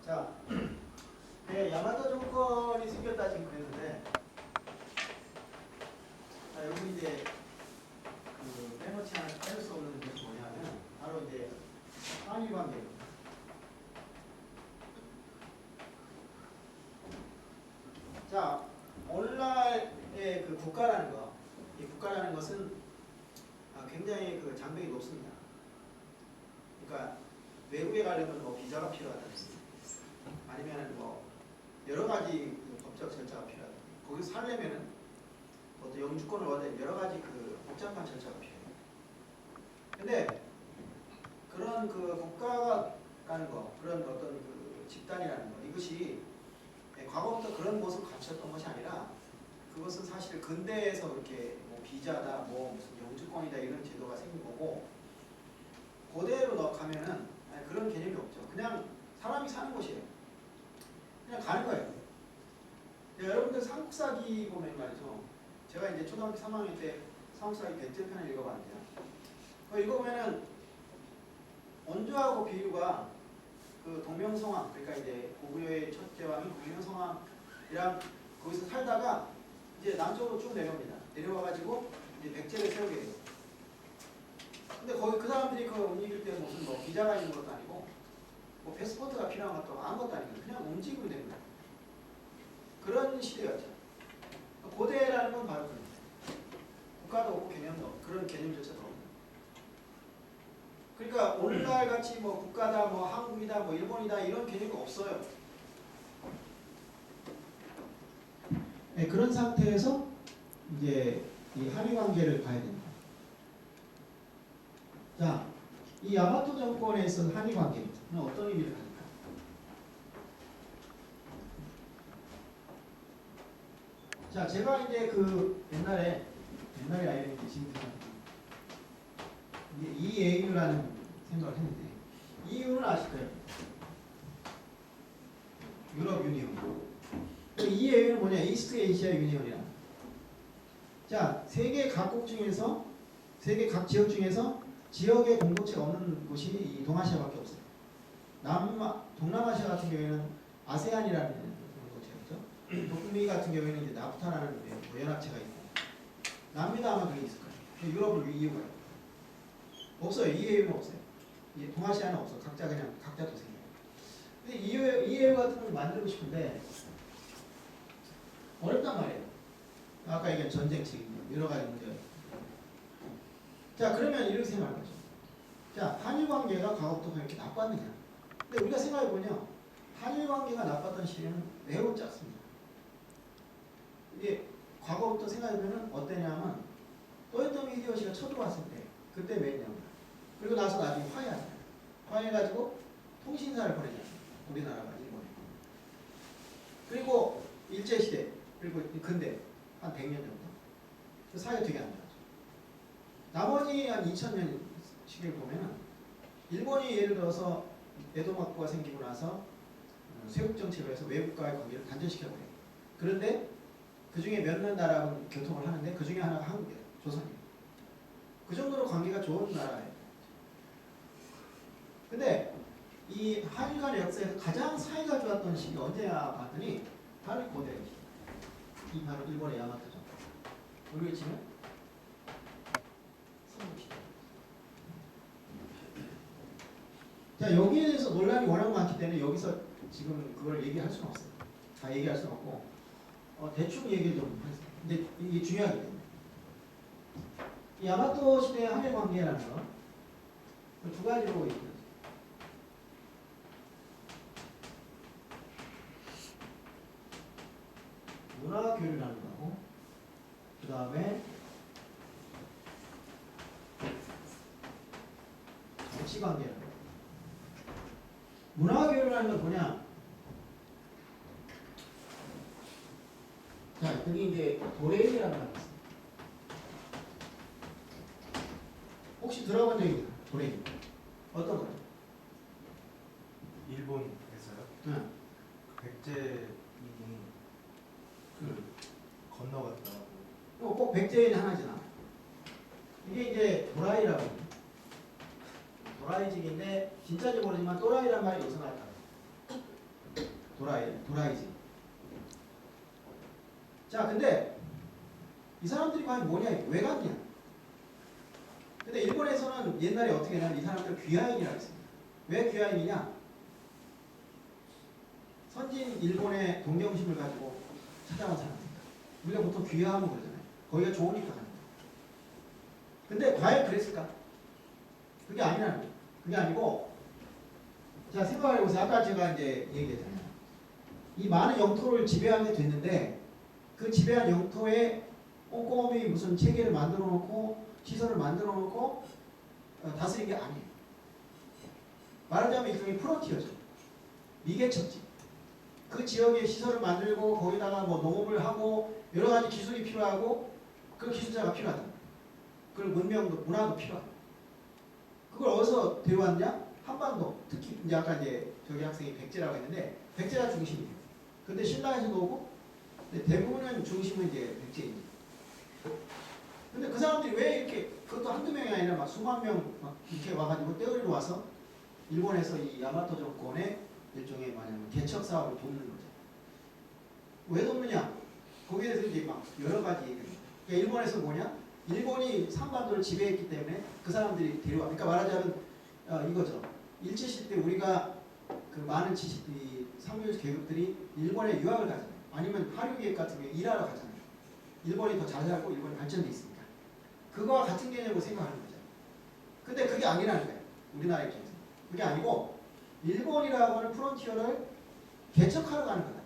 자, 네, 야마토 정권이 생겼다 지금 그랬는데, 자, 여기 이제 빼놓을 수 없는 것이 뭐냐면 바로 이제 한일 관계입니다. 자, 오늘날의 그 국가라는 거, 이 국가라는 것은 굉장히 그 장벽이 높습니다. 그러니까 외국에 가려면 뭐 비자가 필요하다는 아니면 뭐 여러 가지 그 법적 절차가 필요하다. 거기서 살려면은 또 영주권을 얻는 여러 가지 그 복잡한 절차가 필요해요. 근데 그런 그 국가라는 거, 그런 어떤 그 집단이라는 거, 이것이 과거부터 그런 모습을 갖췄던 것이 아니라 그것은 사실 근대에서 그렇게 뭐 비자다, 뭐 무슨 영주권이다 이런 제도가 생긴 거고, 고대로 가면은 그런 개념이 없죠. 그냥 사람이 사는 곳이에요. 그냥 가는 거예요. 여러분들 삼국사기 보면 말이죠. 제가 이제 초등학교 3학년 때 삼국사기 대제편을 읽어봤는데요. 읽어보면은 원주하고 비유가 그 동명성왕, 그러니까 이제 고구려의 첫째 왕이 동명성왕이랑 거기서 살다가 이제 남쪽으로 쭉 내려옵니다. 내려와가지고 이제 백제를 세우게 돼요. 근데 거기 그 사람들이 그 움직일 때 무슨 뭐 비자가 있는 것도 아니고 뭐 패스포트가 필요한 것도 아무것도 아니고 그냥 움직이면 됩니다. 그런 시대였죠. 고대라는 건 바로 그런 거예요. 국가도 없고 개념도 없고 그런 개념조차도 없는. 그러니까 오늘날 같이 뭐 국가다, 뭐 한국이다, 뭐 일본이다 이런 개념이 없어요. 네, 그런 상태에서 이제 이 한일 관계를 봐야 됩니다. 자, 이 야마토 정권에 있어서 한일 관계는 어떤 의미를 가질까? 자, 제가 이제 그 옛날에 아니는데 지금 이제 이에유라는 생각을 했는데, 이유는 아실 거예요. 유럽 유니온. 이에유는 뭐냐? 이스트 에이시아 유니온이야. 자, 세계 각국 중에서, 세계 각 지역 중에서 지역의 공동체가 없는 곳이 이 동아시아밖에 없어요. 동남아시아 같은 경우에는 아세안이라는 공동체였죠. 북미 같은 경우에는 이제 나프타라는 연합체가 있고, 남미도 아마 그게 있을 거예요. 유럽은 이유가 없어요. 이해유는 없어요. 동아시아는 없어. 각자 도생이에요. 근데 이해유 같은 걸 만들고 싶은데 어렵단 말이에요. 아까 얘기한 전쟁 책임, 여러 가지 문제가 있고. 자, 그러면 이렇게 생각하는 거죠. 자, 한일 관계가 과거부터 그렇게 나빴느냐? 근데 우리가 생각해보면 한일 관계가 나빴던 시기는 매우 짧습니다. 이게 과거부터 생각해보면 어떠냐면 토요토미 히데요시가 첫 들어왔을 때 그때 몇 년? 그리고 나서 나중에 화해하잖아요. 화해해가지고 통신사를 보내잖아요. 우리나라가 일본에. 그리고 일제시대, 그리고 근대 한 100년 정도. 그 사이가 되게 안 좋았죠. 나머지 한 2000년 시기를 보면은 일본이 예를 들어서 에도마코가 생기고 나서 쇄국 정책을 해서 외국과의 관계를 단절시켜버려요. 그런데 그 중에 몇몇 나라하고 교통을 하는데 그 중에 하나가 한국이에요. 조선이에요. 그 정도로 관계가 좋은 나라예요. 근데 이 한일 간의 역사에서 가장 사이가 좋았던 시기가 언제냐 봤더니 바로 고대 시기. 이 바로 일본의 야마토 정권. 우리로 치면 삼국시대. 자, 여기에 대해서 논란이 워낙 많기 때문에 여기서 지금 그걸 얘기할 수는 없어요. 다 얘기할 수는 없고 대충 얘기를 좀 하겠습니다. 근데 이게 중요하기 때문에 이 야마토 시대의 한일 관계라는 거 두 가지로 얘기해요. 문화 교류라는 거고, 그 다음에 정치 관계라는 거. 문화 교류라는 건 뭐냐? 자, 여기 이제 도레이라는 거 있어요. 혹시 들어본 적 있나요? 도레이. 어떤 거요? 일본에서요? 응. 백제 이분이 건너갔다고. 꼭 백제인이 하나잖아. 이게 이제 도라이라고 해요. 도라이직인데 진짜인지 모르지만 또라이란 말이 여기서 나왔다. 도라이지. 자, 근데 이 사람들이 과연 뭐냐? 왜 갔냐? 근데 일본에서는 옛날에 어떻게 했냐면 이 사람들 귀하인이라고 했습니다. 왜 귀하인이냐? 선진 일본의 동경심을 가지고 찾아온 사람입니다. 우리가 보통 귀하하면 그러잖아요. 거기가 좋으니까 가는 거예요. 근데 과연 그랬을까? 그게 아니라는 거예요. 그게 아니고, 자, 생각해보세요. 아까 제가 이제 얘기했잖아요. 이 많은 영토를 지배하게 됐는데, 그 지배한 영토에 꼼꼼히 무슨 체계를 만들어 놓고, 시설을 만들어 놓고, 다스린 게 아니에요. 말하자면 일종의 프론티어죠. 미개척지. 그 지역에 시설을 만들고, 거기다가 뭐 농업을 하고, 여러 가지 기술이 필요하고, 그 기술자가 필요하다. 그리고 문명도, 문화도 필요하다. 그걸 어디서 배워왔냐? 한반도. 특히 이제 아까 이제 저기 학생이 백제라고 했는데 백제가 중심이에요. 근데 신라에서도 오고 대부분은 중심은 이제 백제입니다. 근데 그 사람들이 왜 이렇게 그것도 한두 명이 아니라 막 수만 명 막 이렇게 와가지고 떼어리로 와서 일본에서 이 야마토 정권의 일종의 뭐냐면 개척 사업을 돕는 거죠. 왜 돕느냐? 거기에 대해서 이제 막 여러 가지 얘기를. 그러니까 일본에서 뭐냐? 일본이 삼반도를 지배했기 때문에 그 사람들이 데려와. 그러니까 말하자면 이거죠. 일제시대 때 우리가 그 많은 이 상류 계급들이 일본에 유학을 가잖아요. 아니면 하류계획 같은 게 일하러 가잖아요. 일본이 더 잘 살고 일본이 발전돼 있으니까. 그거와 같은 개념으로 생각하는 거죠. 근데 그게 아니라는 거예요. 우리나라 입장에서. 그게 아니고 일본이라고 하는 프론티어를 개척하러 가는 거다.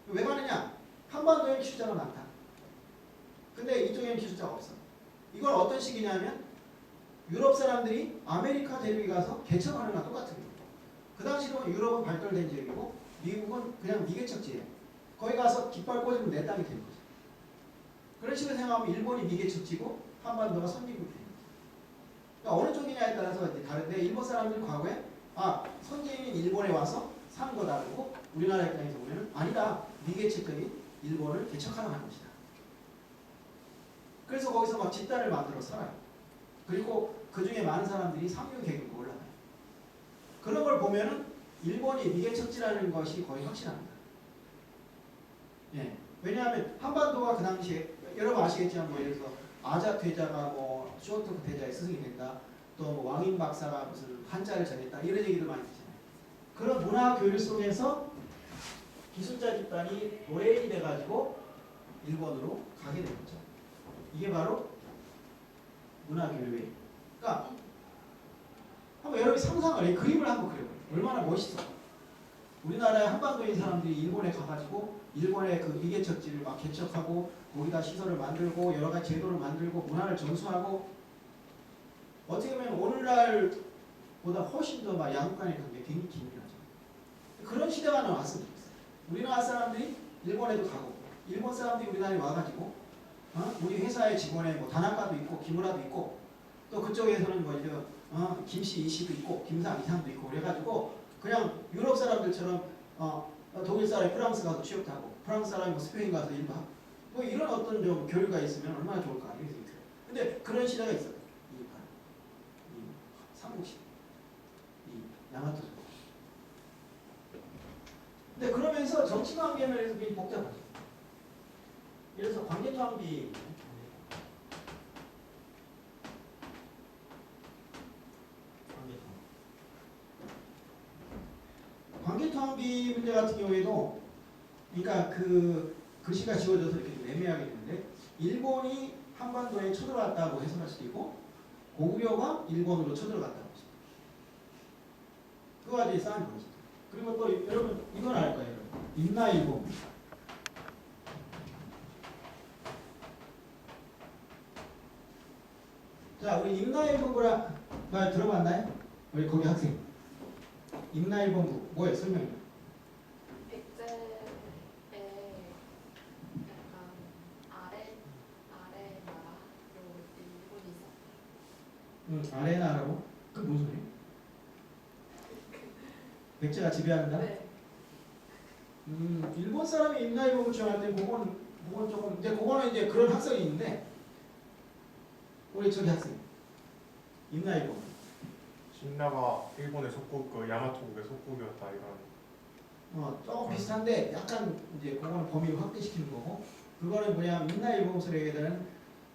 왜 가느냐? 한반도에 기술자가 많다. 근데 이쪽에는 기술자가 없어. 이건 어떤 식이냐면 유럽 사람들이 아메리카 대륙에 가서 개척하는 거랑 똑같은 거예요. 그 당시로 유럽은 발달된 지역이고 미국은 그냥 미개척지예요. 거기 가서 깃발 꽂으면 내 땅이 되는 거죠. 그런 식으로 생각하면 일본이 미개척지고 한반도가 선진국이 되는 거죠. 그러니까 어느 쪽이냐에 따라서 이제 다른데 일본 사람들 과거에 선진인 일본에 와서 사는 거 다르고 우리나라 입장에서 보면 아니다. 미개척적인 일본을 개척하러 가는 것이다. 그래서 거기서 막 집단을 만들어 살아요. 그리고 그 중에 많은 사람들이 상류 계급으로 올라가요. 그런 걸 보면은 일본이 미개척지라는 것이 거의 확실합니다. 예. 왜냐하면 한반도가 그 당시에 여러분 아시겠지만 뭐 예를 들어서 아자 퇴자가 뭐 쇼토크 퇴자의 스승이 된다. 또 왕인 박사가 무슨 한자를 전했다. 이런 얘기도 많이 듣잖아요. 그런 문화 교류 속에서 기술자 집단이 노예인이 돼가지고 일본으로 가게 된 거죠. 이게 바로 문화교류예요. 그러니까 한번 여러분이 상상을 해. 그림을 한번 그려봐요. 얼마나 멋있어. 우리나라의 한반도인 사람들이 일본에 가가지고 일본의 그 미개척지를 막 개척하고 거기다 시설을 만들고 여러 가지 제도를 만들고 문화를 전수하고 어떻게 보면 오늘날보다 훨씬 더 막 양국 간의 관계가 굉장히 긴밀하죠. 그런 시대가 나왔으면 좋겠어요. 우리나라 사람들이 일본에도 가고 일본 사람들이 우리나라에 와가지고 우리 회사의 직원에 뭐 단학가도 있고 기무라도 있고 또 그쪽에서는 뭐 이제 김씨 이씨도 있고 김상 이상도 있고 그래가지고 그냥 유럽 사람들처럼 독일 사람이 프랑스 가서 취업도 하고 프랑스 사람이 뭐 스페인 가서 일도 하고 뭐 이런 어떤 좀 교류가 있으면 얼마나 좋을까 이런 생각이 들어요. 근데 그런 시대가 있어요. 이 삼국시대, 이 야마토. 근데 그러면서 정치 관계면에서 굉장히 복잡하죠. 예를 들어서 관계토항비 관계토항비 문제 같은 경우에도 그러니까 그 글씨가 지워져서 이렇게 애매하게 되는데 일본이 한반도에 쳐들어갔다고 해석할 수도 있고 고구려가 일본으로 쳐들어갔다고 할 수도 있고 그거 가지고 싸우는 거죠. 그리고 또 여러분 이건 알 거예요. 임나일본. 자, 우리 임나일본부라 말 들어봤나요? 우리 거기 학생. 임나일본부 뭐예요? 설명해. 백제의 약간 아래 나라로 일본이 있었어요. 아래 나라고? 그 무슨 소리? 백제가 지배한다? 네. 일본 사람이 임나일본부 주장할 때 그건 조금 이제 그거는 이제 그런 학설이 있는데 우리 저기 학생 임나일본. 신라가 일본의 속국, 그 야마토국의 속국이었다 이런. 조금 비슷한데 약간 이제 그거는 범위를 확대시키는 거고 그거는 뭐냐면 임나일보험설에 대한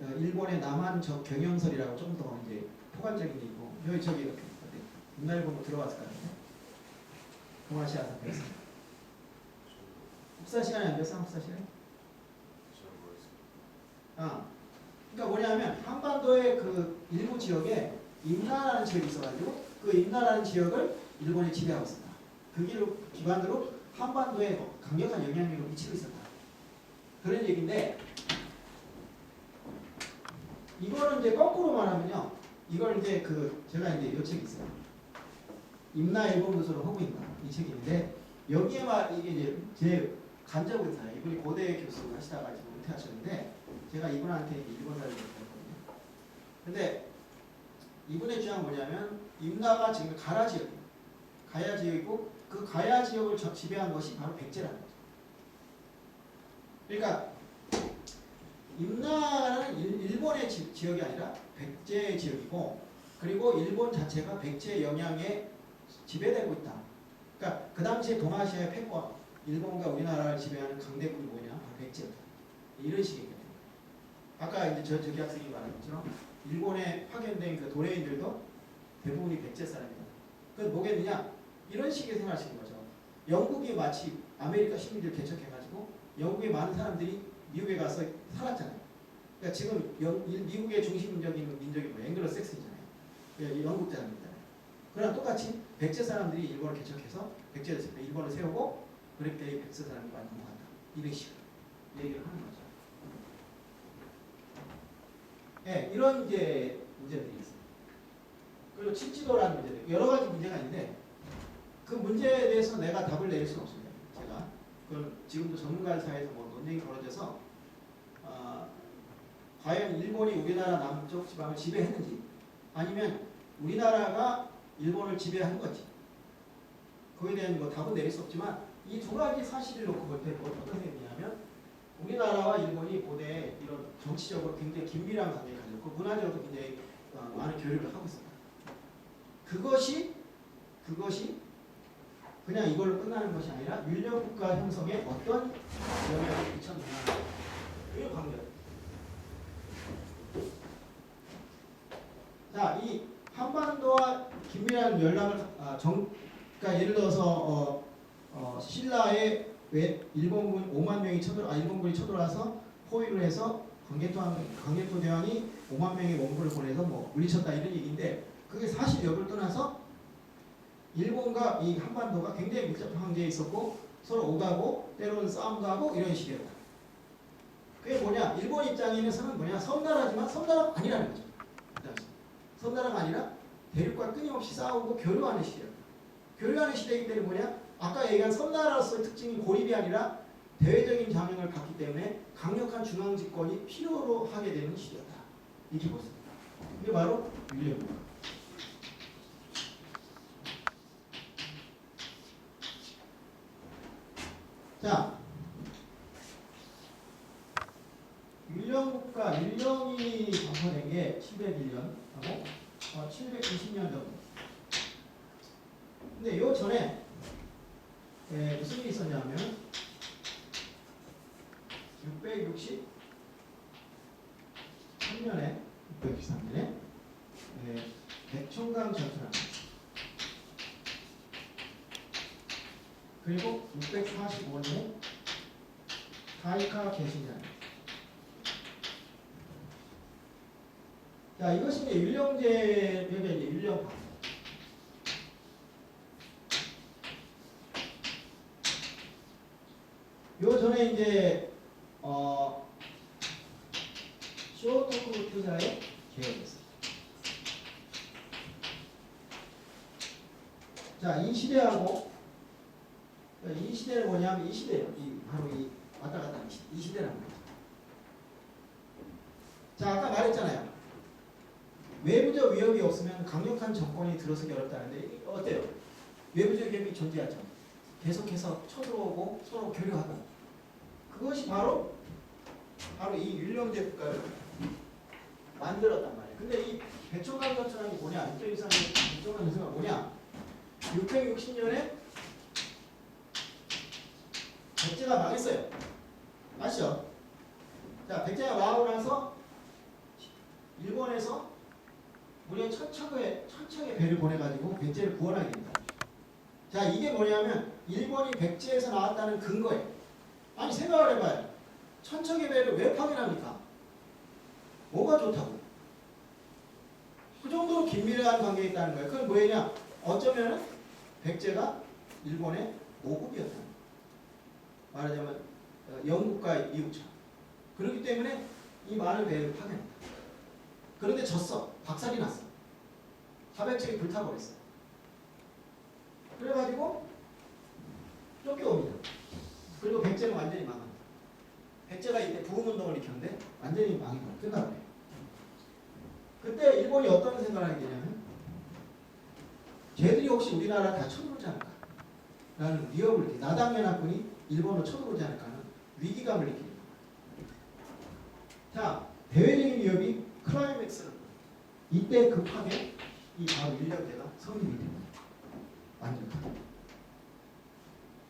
일본의 남한적 경영설이라고 좀 더 이제 포괄적인 게 있고 여기 저기 임나일보험 들어갔을 것 같은데 동아시아 사태에서 국사 시간에 안 됐어? 국사 시간에? 그러니까 뭐냐면 한반도의 그 일부 지역에 임나라는 지역이 있어가지고 그 임나라는 지역을 일본이 지배하고 있었다. 그 길을 기반으로 한반도에 강력한 영향력을 미치고 있었다. 그런 얘기인데 이거는 이제 거꾸로 말하면요. 이걸 이제 제가 이제 이 책이 있어요. 임나일본도서를 하고 있나 이 책이 있는데 여기에만 이게 이제 제 간접 의사예요. 이분이 고대 교수 하시다가 지금 은퇴하셨는데 제가 이분한테 일본사를 했거든요. 근데 이분의 주장은 뭐냐면 임나가 지금 가야 지역이에요. 가야 지역이고 그 가야 지역을 지배한 것이 바로 백제라는 거죠. 그러니까 임나라는 일본의 지역이 아니라 백제의 지역이고 그리고 일본 자체가 백제의 영향에 지배되고 있다. 그러니까 그 당시에 동아시아의 패권, 일본과 우리나라를 지배하는 강대국이 뭐냐? 바로 백제였다. 이런 식이거든요. 아까 이제 저기 학생이 말한 것처럼 일본에 파견된 그 도레인들도 대부분이 백제 사람이다. 그건 뭐겠느냐? 이런 식의 생활하시는 거죠. 영국이 마치 아메리카 시민들 개척해가지고 영국의 많은 사람들이 미국에 가서 살았잖아요. 그러니까 지금 미국의 중심적인 민족이 뭐예요? 앵글로색슨이잖아요. 영국 사람이잖아요. 그러나 똑같이 백제 사람들이 일본을 개척해서 일본을 세우고 그렇게 백제 사람이 많이 넘어간다. 이런 식으로 얘기를 하는 거죠. 네, 이런 이제 문제들이 있어요. 그리고 친지도라는 문제들 여러 가지 문제가 있는데 그 문제에 대해서 내가 답을 내릴 수는 없습니다. 제가 그건 지금도 전문가 사이에서 뭐 논쟁이 벌어져서 과연 일본이 우리나라 남쪽 지방을 지배했는지 아니면 우리나라가 일본을 지배한 건지 그거에 대한 뭐 답은 내릴 수 없지만 이 두 가지 사실을 놓고 볼 때 어떤 의미냐면 우리나라와 일본이 고대 이런 정치적으로 굉장히 긴밀한 관계를 가졌고 문화적으로 굉장히 많은 교류를 하고 있습니다. 그것이 그냥 이걸로 끝나는 것이 아니라 율령국가 형성에 어떤 영향을 미쳤느냐 이 관계. 자, 이 한반도와 긴밀한 연락을 그러니까 예를 들어서 신라에 왜 일본군 5만 명이 일본군이 쳐들어와서 포위를 해서 광개토 대왕이 5만 명의 원군을 보내서 뭐 물리쳤다 이런 얘기인데 그게 사실 여부를 떠나서 일본과 이 한반도가 굉장히 밀접한 관계에 있었고 서로 오가고 때로는 싸움도 하고 이런 식이었다. 그게 뭐냐? 일본 입장에서는 뭐냐? 섬나라지만 섬나라가 아니라는 거죠. 섬나라가 아니라 대륙과 끊임없이 싸우고 교류하는 시대였다. 교류하는 시대이기 때문에 뭐냐? 아까 얘기한 섬나라로서의 특징이 고립이 아니라 대외적인 장악을 받기 때문에 강력한 중앙 집권이 필요로 하게 되는 시대였다. 이렇게 보습니다. 이게 바로 율령입니다. 자, 율령이 방문된 게 701년하고 720년 정도. 근데 요 전에 무슨 일이 있었냐면 663년에 백총강 전투랑 그리고 645년에 다이카 개신이라는. 자, 이것이 이제 율령제, 여기 이제 율령파. 요 전에 이제 쇼토쿠 투자의 개혁이었어요. 자, 이 시대하고 이 시대는 뭐냐면 이 시대예요. 바로 이 왔다 갔다 하는 시대. 이 시대라는 거죠. 자, 아까 말했잖아요. 외부적 위협이 없으면 강력한 정권이 들어서기 어렵다는데 어때요? 외부적 위협이 존재하죠. 계속해서 쳐들어오고 서로 교류하고 그것이 바로 이 율령제 국가를 만들었단 말이에요. 근데 이 백총강 전투라는 게 뭐냐? 백총강 전투가 뭐냐? 660년에 백제가 망했어요. 아시죠? 자, 백제가 망하고 나서 일본에서 무려 천척의 배를 보내가지고 백제를 구원하게 됩니다. 자, 이게 뭐냐면 일본이 백제에서 나왔다는 근거예요. 아니 생각을 해봐요. 천척의 배를 왜 파견합니까? 뭐가 좋다고? 그 정도로 긴밀한 관계에 있다는 거예요. 그건 뭐냐? 어쩌면 백제가 일본의 모국이었다. 말하자면 영국과의 이웃처럼. 그렇기 때문에 이 많은 배를 파견했다. 그런데 졌어. 박살이 났어. 사백척이 불타버렸어. 그래가지고 쫓겨옵니다. 그리고 백제는 완전히 망합니다. 백제가 이때 부흥운동을 일으켰는데 완전히 망해버려. 끝나버려요. 그때 일본이 어떤 생각을 하게 되냐면 쟤들이 혹시 우리나라 다 쳐들어오지 않을까? 라는 위협을 이렇게 나당연합군이 일본으로 쳐들어오지 않을까 하는 위기감을 느낍니다. 자, 대외적인 위협이 클라이맥스는 이때 급하게 이 바로 율령제가 성립이 됩니다. 완전하게.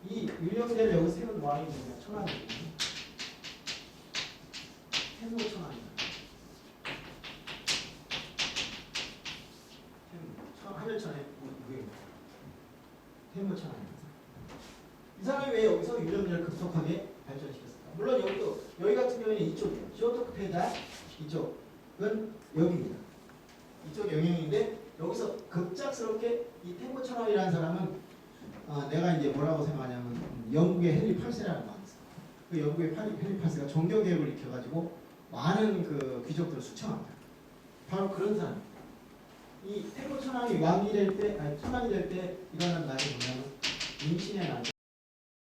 이 율령제를 여기서 세운 왕이 누구냐? 천황입니다. 태무 천황입니다. 하늘천의 무예입니다. 태무 천황입니다. 이 사람이 왜 여기서 율령제를 급속하게 발전시켰을까? 물론 여기 같은 경우에는 이쪽이에요. 쇼토크페다 이쪽은 여기입니다. 이쪽 영역인데 여기서 급작스럽게 이 태무 천황이라는 사람은 내가 이제 뭐라고 생각하냐면 영국의 헨리 8세라는 말이 있어요. 그 영국의 헨리 8세가 종교개혁을 일으켜가지고 많은 그 귀족들을 수청합니다. 바로 그런 사람. 이 태무 천황이 왕이 될 때, 아니 천황이 될 때 일어난 날이 뭐냐면 임신의 날.